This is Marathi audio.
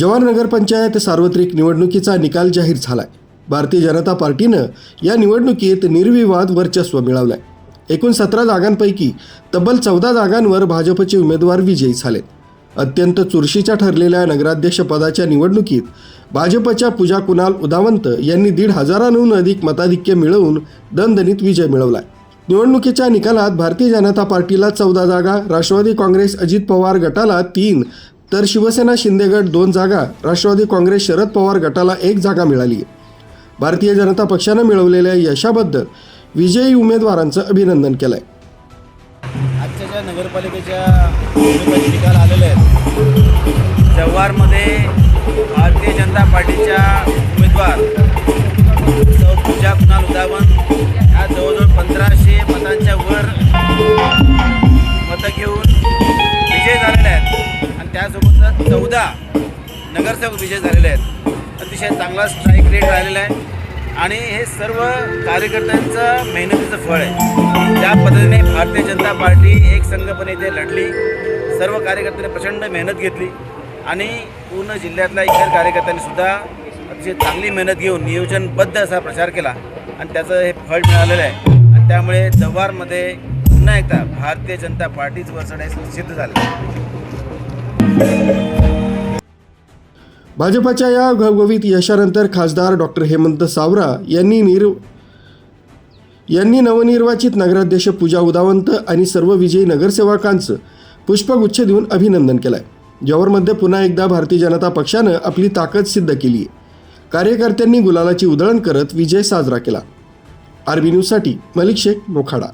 जव्हार नगरपंचायत सार्वत्रिक निवडणुकीचा निकाल जाहीर झालाय। भारतीय जनता पार्टीनं या निवडणुकीत निर्विवाद वर्चस्व मिळवलंय। एकूण 17 जागांपैकी तब्बल 14 जागांवर भाजपचे उमेदवार विजयी झालेत। अत्यंत चुरशीच्या ठरलेल्या नगराध्यक्ष पदाच्या निवडणुकीत भाजपच्या पूजा कुणाल उदावंत यांनी 1,500हून अधिक मताधिक्य मिळवून दणदणीत विजय मिळवलाय। निवडणुकीच्या निकालात भारतीय जनता पार्टीला 14 जागा, राष्ट्रवादी काँग्रेस अजित पवार गटाला 3 तर शिवसेना शिंदे गट 2 जागा, राष्ट्रवादी काँग्रेस शरद पवार गटाला 1 जागा मिळाली आहे। भारतीय जनता पक्षानं मिळवलेल्या यशाबद्दल विजयी उमेदवारांचं अभिनंदन केलंय। आजच्या ज्या नगरपालिकेच्या निवडणुकीचे निकाल आलेले आहेत, जव्हारमध्ये भारतीय जनता पार्टीच्या उमेदवार सौ पूजा कुणाल उदावंत या जवळजवळ 1500 मतांच्या वर मतं घेऊन विजय झालेले आहेत आणि त्यासोबतच 14 नगरसेवक विजय झालेले आहेत। अतिशय चांगला स्ट्राईक रेट राहिलेला आहे आणि हे सर्व कार्यकर्त्यांचं मेहनतीचं फळ आहे। ज्या पद्धतीने भारतीय जनता पार्टी एक संघपणे इथे लढली, सर्व कार्यकर्त्यांनी प्रचंड मेहनत घेतली आणि पूर्ण जिल्ह्यातल्या इतर कार्यकर्त्यांनी सुद्धा अतिशय चांगली मेहनत घेऊन नियोजनबद्ध असा प्रचार केला आणि त्याचं हे फळ मिळालेलं आहे आणि त्यामुळे जव्हारमध्ये पुन्हा एकदा भारतीय जनता पार्टीच वरचढ हे सिद्ध झालं। भाजपच्या या घवघवीत यशानंतर खासदार डॉक्टर हेमंत सावरा यांनी नवनिर्वाचित नगराध्यक्ष पूजा उदावंत आणि सर्व विजयी नगरसेवकांचं पुष्पगुच्छ देऊन अभिनंदन केलंय। जव्हारमध्ये पुन्हा एकदा भारतीय जनता पक्षानं आपली ताकद सिद्ध केली आहे। कार्यकर्त्यांनी गुलालाची उधळण करत विजय साजरा केला। आरबी न्यूजसाठी मलिक शेख, मोखाडा।